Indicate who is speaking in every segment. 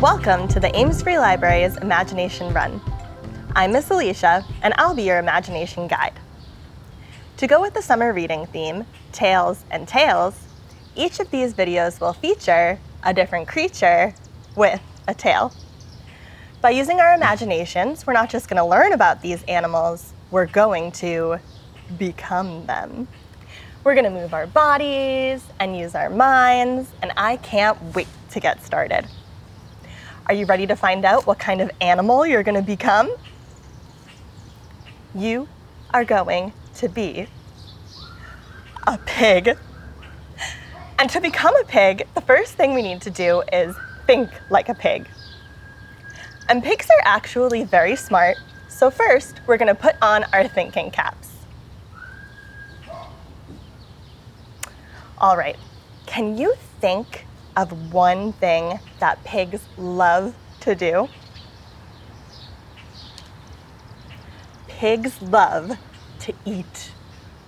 Speaker 1: Welcome to the Ames Free Library's Imagination Run. I'm Miss Alyisha, and I'll be your imagination guide. To go with the summer reading theme, Tales and Tales, each of these videos will feature a different creature with a tail. By using our imaginations, we're not just going to learn about these animals, we're going to become them. We're going to move our bodies and use our minds, and I can't wait to get started. Are you ready to find out what kind of animal you're going to become? You are going to be a pig. And to become a pig, the first thing we need to do is think like a pig. And pigs are actually very smart, so first we're going to put on our thinking caps. All right, can you think of one thing that pigs love to do? Pigs love to eat.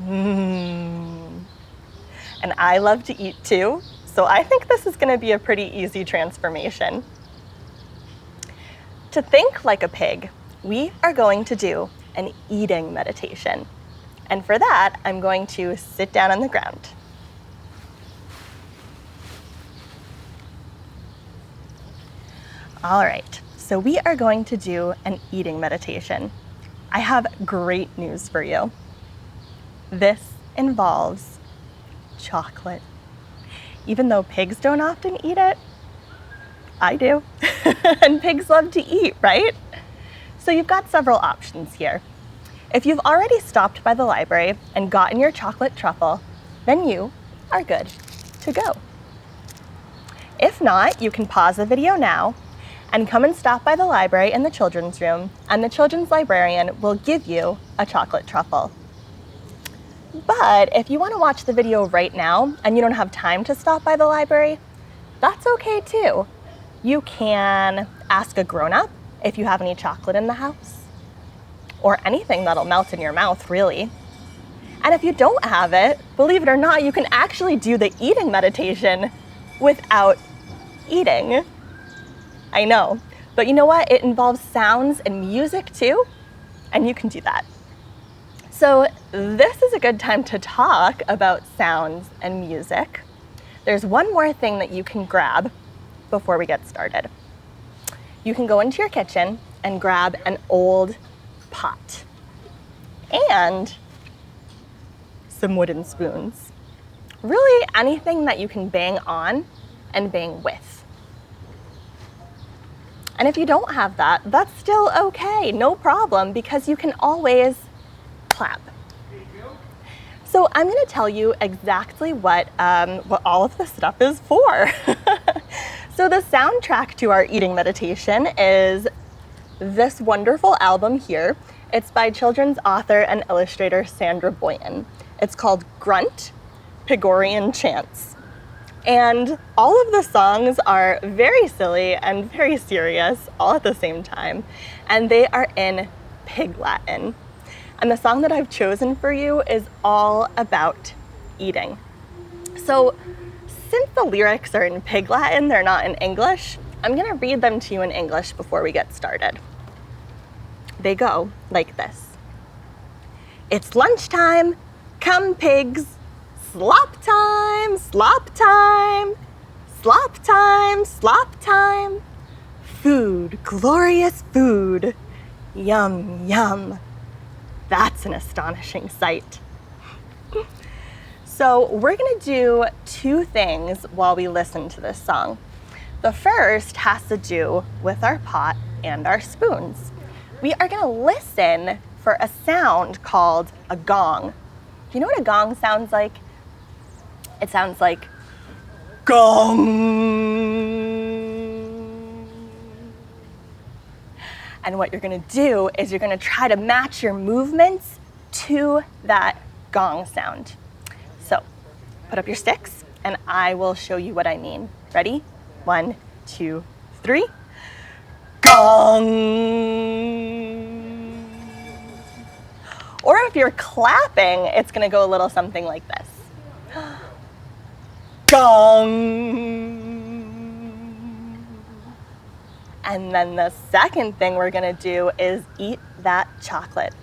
Speaker 1: And I love to eat too, so I think this is going to be a pretty easy transformation. To think like a pig, we are going to do an eating meditation. And for that, I'm going to sit down on the ground. All right, so we are going to do an eating meditation. I have great news for you. This involves chocolate. Even though pigs don't often eat it, I do. And pigs love to eat, right? So you've got several options here. If you've already stopped by the library and gotten your chocolate truffle, then you are good to go. If not, you can pause the video now and come and stop by the library in the children's room, and the children's librarian will give you a chocolate truffle. But if you want to watch the video right now and you don't have time to stop by the library, that's okay too. You can ask a grown-up if you have any chocolate in the house, or anything that'll melt in your mouth, really. And if you don't have it, believe it or not, you can actually do the eating meditation without eating. I know, but you know what? It involves sounds and music too, and you can do that. So this is a good time to talk about sounds and music. There's one more thing that you can grab before we get started. You can go into your kitchen and grab an old pot and some wooden spoons. Really anything that you can bang on and bang with. And if you don't have that, that's still okay, no problem, because you can always clap. So I'm going to tell you exactly what all of this stuff is for. So the soundtrack to our eating meditation is this wonderful album here. It's by children's author and illustrator Sandra Boyan. It's called Grunt, Pigorian Chants. And all of the songs are very silly and very serious all at the same time. And they are in Pig Latin. And the song that I've chosen for you is all about eating. So since the lyrics are in Pig Latin, they're not in English, I'm going to read them to you in English before we get started. They go like this. It's lunchtime, come pigs. Slop time, slop time, slop time, slop time. Food, glorious food. Yum, yum. That's an astonishing sight. So we're going to do two things while we listen to this song. The first has to do with our pot and our spoons. We are going to listen for a sound called a gong. Do you know what a gong sounds like? It sounds like gong. And what you're going to do is you're going to try to match your movements to that gong sound. So put up your sticks and I will show you what I mean. Ready? 1, 2, 3. Gong. Or if you're clapping, it's going to go a little something like this. Gong. And then the second thing we're gonna do is eat that chocolate.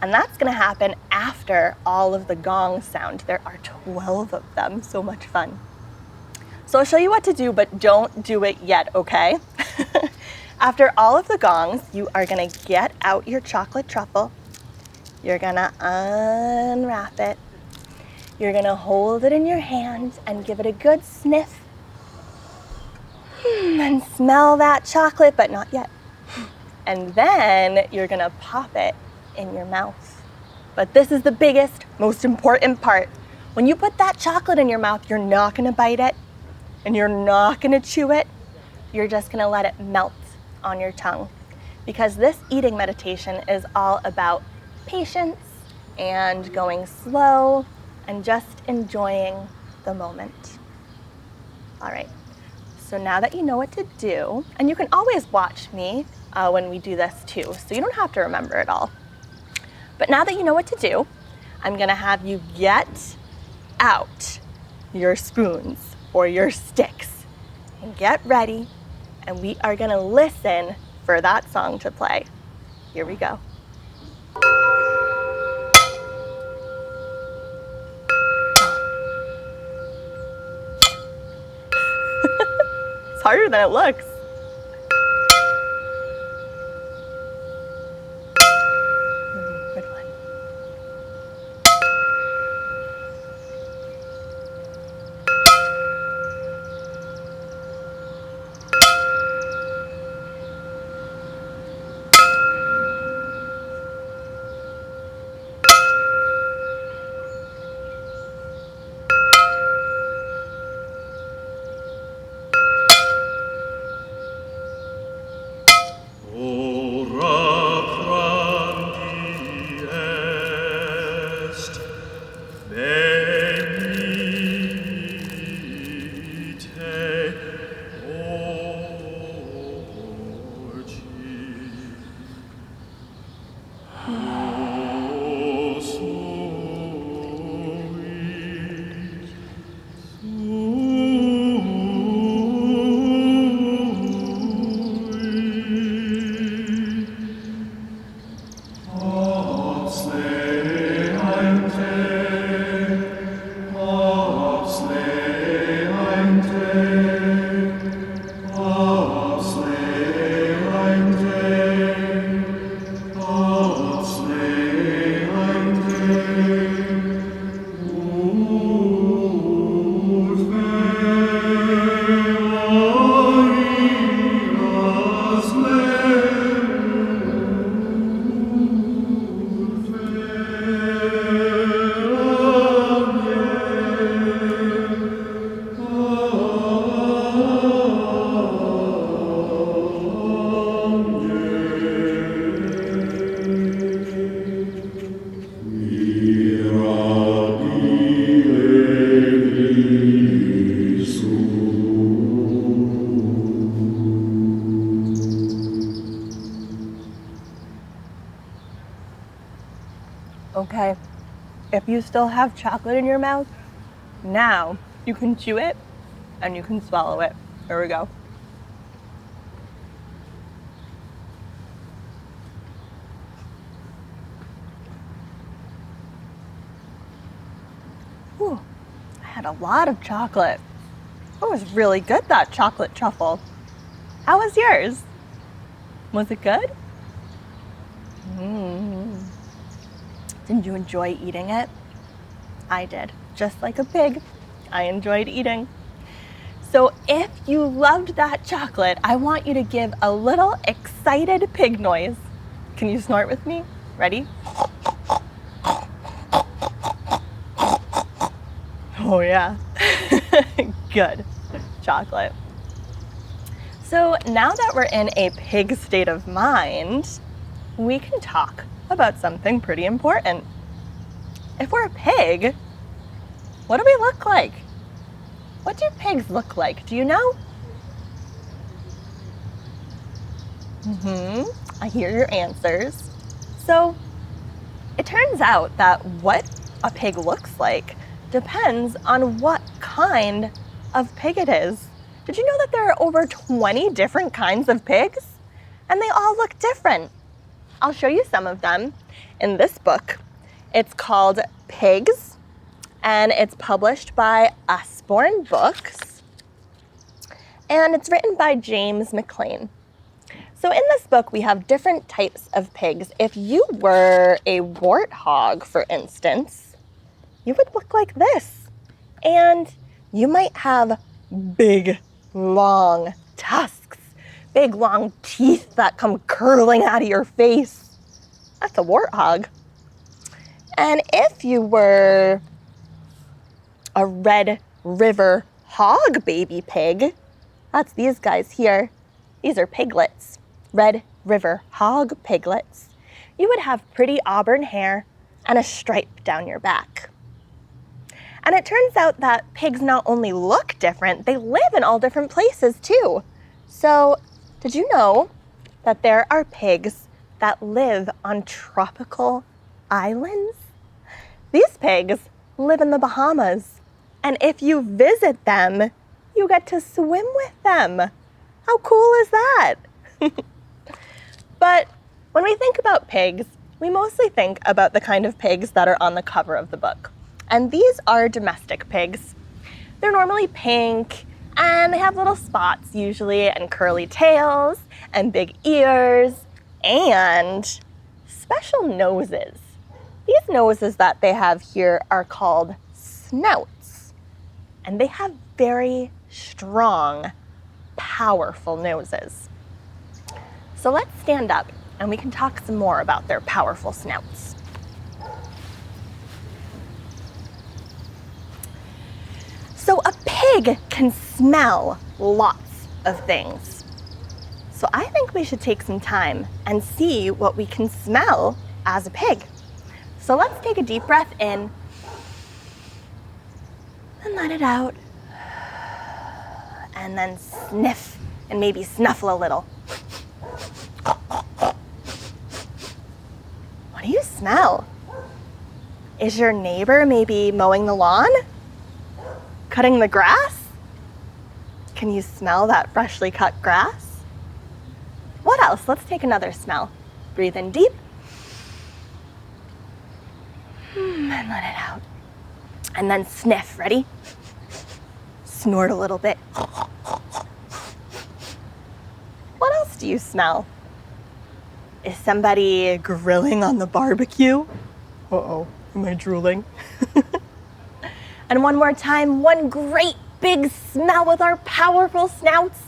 Speaker 1: And that's gonna happen after all of the gongs sound. There are 12 of them, so much fun. So I'll show you what to do, but don't do it yet, okay? After all of the gongs, you are gonna get out your chocolate truffle. You're gonna unwrap it. You're gonna hold it in your hand and give it a good sniff. And smell that chocolate, but not yet. And then you're gonna pop it in your mouth. But this is the biggest, most important part. When you put that chocolate in your mouth, you're not gonna bite it and you're not gonna chew it. You're just gonna let it melt on your tongue, because this eating meditation is all about patience and going slow and just enjoying the moment. All right, so now that you know what to do, and you can always watch me when we do this too, so you don't have to remember it all. But now that you know what to do, I'm gonna have you get out your spoons or your sticks and get ready, and we are gonna listen for that song to play. Here we go. It's harder than it looks. Good one. Okay, if you still have chocolate in your mouth, now you can chew it and you can swallow it. Here we go. Whew, I had a lot of chocolate. It was really good, that chocolate truffle. How was yours? Was it good? Did you enjoy eating it? I did. Just like a pig, I enjoyed eating. So if you loved that chocolate, I want you to give a little excited pig noise. Can you snort with me? Ready? Oh yeah. Good. Chocolate. So now that we're in a pig state of mind, we can talk about something pretty important. If we're a pig, what do we look like? What do pigs look like? Do you know? I hear your answers. So it turns out that what a pig looks like depends on what kind of pig it is. Did you know that there are over 20 different kinds of pigs? And they all look different. I'll show you some of them in this book. It's called Pigs, and it's published by Usborne Books, and it's written by James McLean. So in this book, we have different types of pigs. If you were a warthog, for instance, you would look like this. And you might have big, long tusks, big, long teeth that come curling out of your face. That's a warthog. And if you were a Red River hog baby pig, that's these guys here. These are piglets, Red River hog piglets. You would have pretty auburn hair and a stripe down your back. And it turns out that pigs not only look different, they live in all different places too. So, did you know that there are pigs that live on tropical islands? These pigs live in the Bahamas, and if you visit them, you get to swim with them. How cool is that? But when we think about pigs, we mostly think about the kind of pigs that are on the cover of the book. And these are domestic pigs. They're normally pink, and they have little spots usually, and curly tails, and big ears, and special noses. These noses that they have here are called snouts, and they have very strong, powerful noses. So let's stand up and we can talk some more about their powerful snouts. So a pig can smell lots of things. So I think we should take some time and see what we can smell as a pig. So let's take a deep breath in and let it out. And then sniff and maybe snuffle a little. What do you smell? Is your neighbor maybe mowing the lawn? Cutting the grass? Can you smell that freshly cut grass? What else? Let's take another smell. Breathe in deep. And let it out. And then sniff. Ready? Snort a little bit. What else do you smell? Is somebody grilling on the barbecue? Uh-oh, am I drooling? And one more time, one great big smell with our powerful snouts.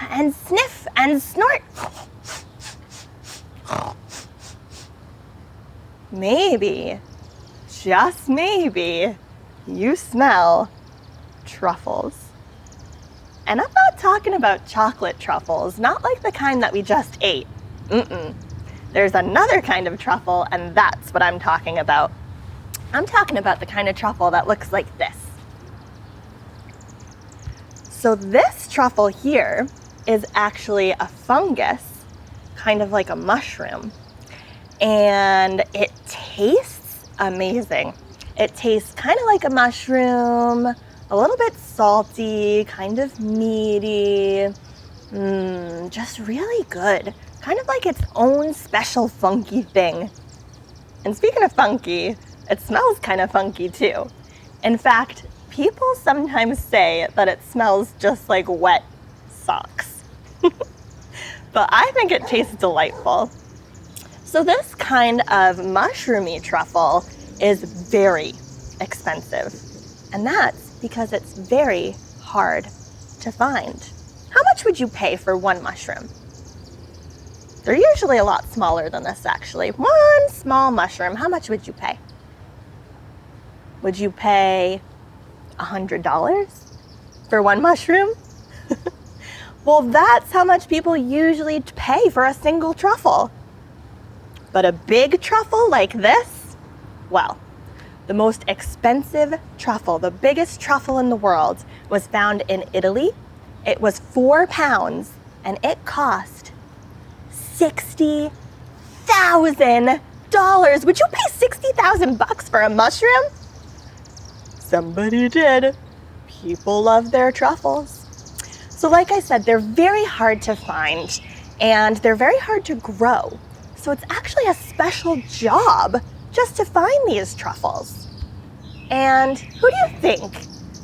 Speaker 1: And sniff and snort. Maybe, just maybe, you smell truffles. And I'm not talking about chocolate truffles, not like the kind that we just ate. There's another kind of truffle, and that's what I'm talking about. I'm talking about the kind of truffle that looks like this. So this truffle here is actually a fungus, kind of like a mushroom. And it tastes amazing. It tastes kind of like a mushroom, a little bit salty, kind of meaty, just really good. Kind of like its own special funky thing. And speaking of funky, it smells kind of funky too. In fact, people sometimes say that it smells just like wet socks. But I think it tastes delightful. So this kind of mushroomy truffle is very expensive. And that's because it's very hard to find. How much would you pay for one mushroom? They're usually a lot smaller than this, actually. One small mushroom, how much would you pay? Would you pay $100 for one mushroom? Well, that's how much people usually pay for a single truffle. But a big truffle like this, well, the most expensive truffle, the biggest truffle in the world, was found in Italy. It was 4 pounds, and it cost $60,000. Would you pay $60,000 for a mushroom? Somebody did. People love their truffles. So like I said, they're very hard to find and they're very hard to grow. So it's actually a special job just to find these truffles. And who do you think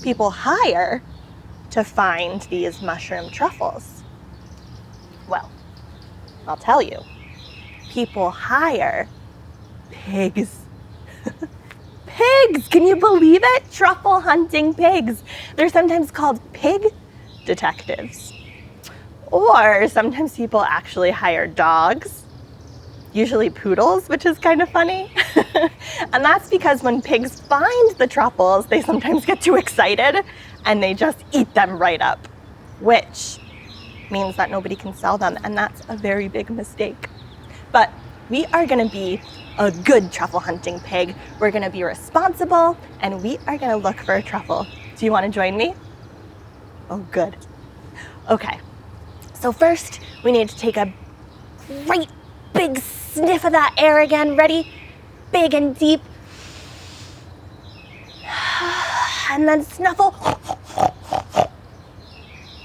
Speaker 1: people hire to find these mushroom truffles? Well, I'll tell you. People hire pigs. Pigs! Can you believe it? Truffle hunting pigs. They're sometimes called pig detectives. Or sometimes people actually hire dogs, usually poodles, which is kind of funny. And that's because when pigs find the truffles, they sometimes get too excited and they just eat them right up, which means that nobody can sell them, and that's a very big mistake. But we are gonna be a good truffle hunting pig. We're gonna be responsible, and we are gonna look for a truffle. Do you wanna join me? Oh, good. Okay, so first we need to take a great big sniff of that air again. Ready? Big and deep. And then snuffle.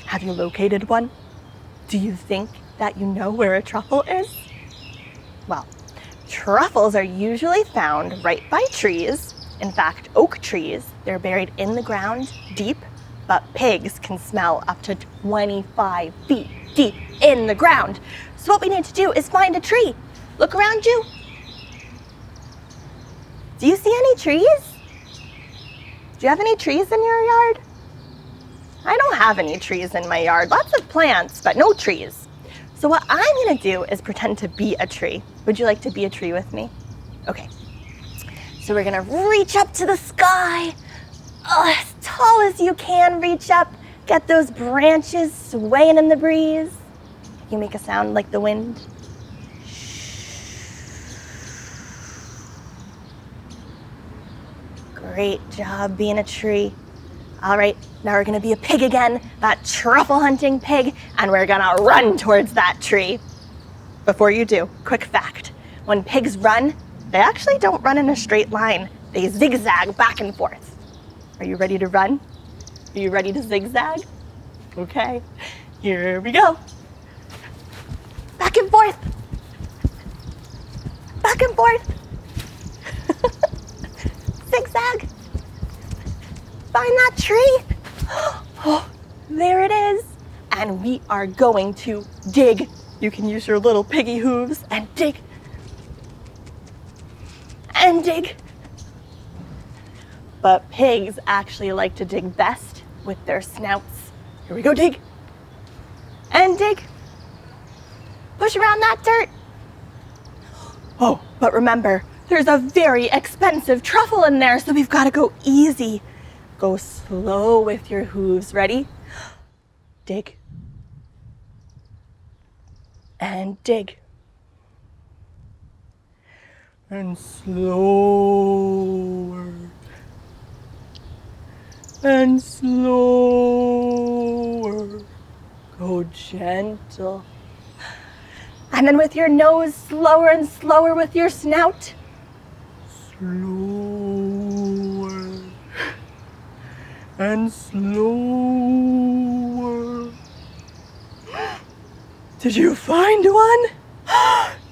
Speaker 1: Have you located one? Do you think that you know where a truffle is? Well, truffles are usually found right by trees. In fact, oak trees, they're buried in the ground deep, but pigs can smell up to 25 feet deep in the ground. So what we need to do is find a tree. Look around you. Do you see any trees? Do you have any trees in your yard? I don't have any trees in my yard. Lots of plants, but no trees. So what I'm gonna do is pretend to be a tree. Would you like to be a tree with me? Okay. So we're gonna reach up to the sky. Oh, as tall as you can reach up. Get those branches swaying in the breeze. You make a sound like the wind. Great job being a tree. All right, now we're gonna be a pig again, that truffle hunting pig, and we're gonna run towards that tree. Before you do, quick fact. When pigs run, they actually don't run in a straight line. They zigzag back and forth. Are you ready to run? Are you ready to zigzag? Okay, here we go. Back and forth. Back and forth. Zigzag. Find that tree. Oh, there it is. And we are going to dig. You can use your little piggy hooves and dig. And dig. But pigs actually like to dig best with their snouts. Here we go, dig. And dig. Push around that dirt. Oh, but remember, there's a very expensive truffle in there, so we've got to go easy. Go slow with your hooves. Ready? Dig. And dig. And slower. And slower. Go gentle. And then with your nose, slower and slower with your snout. Slower. And slower. Did you find one?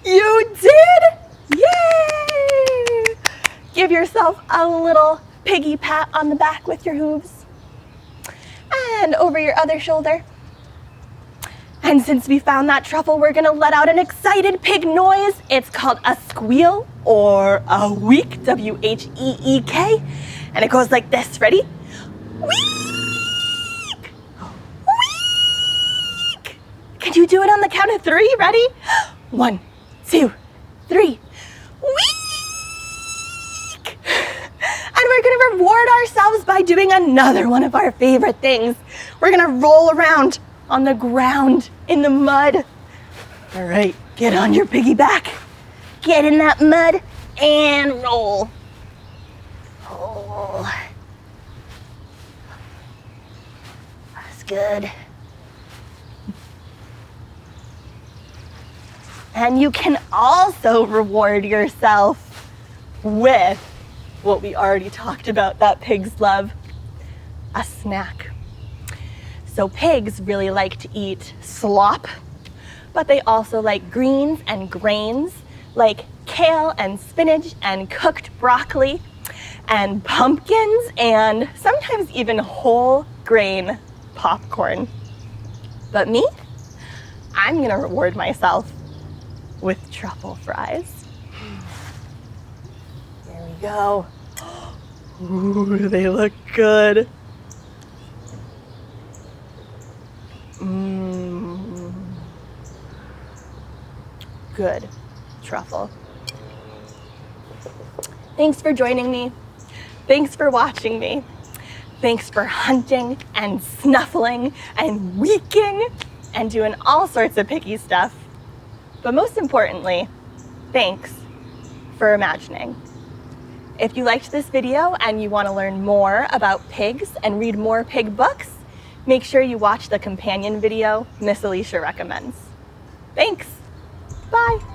Speaker 1: You did! Yay! Give yourself a little piggy pat on the back with your hooves. And over your other shoulder. And since we found that truffle, we're gonna let out an excited pig noise. It's called a squeal or a wheek, W-H-E-E-K. And it goes like this, ready? Wheek! Wheek! Can you do it on the count of 3? Ready? 1, 2, 3. Wheek! And we're gonna reward ourselves by doing another one of our favorite things. We're gonna roll around on the ground in the mud. All right, get on your piggy back. Get in that mud and roll. Oh. That's good. And you can also reward yourself with what we already talked about that pigs love, a snack. So pigs really like to eat slop, but they also like greens and grains like kale and spinach and cooked broccoli and pumpkins and sometimes even whole grain popcorn. But me, I'm gonna reward myself with truffle fries. There we go. Ooh, they look good. Good truffle. Thanks for joining me. Thanks for watching me. Thanks for hunting and snuffling and weeking and doing all sorts of picky stuff. But most importantly, thanks for imagining. If you liked this video and you want to learn more about pigs and read more pig books, make sure you watch the companion video Miss Alyisha recommends. Thanks. Bye.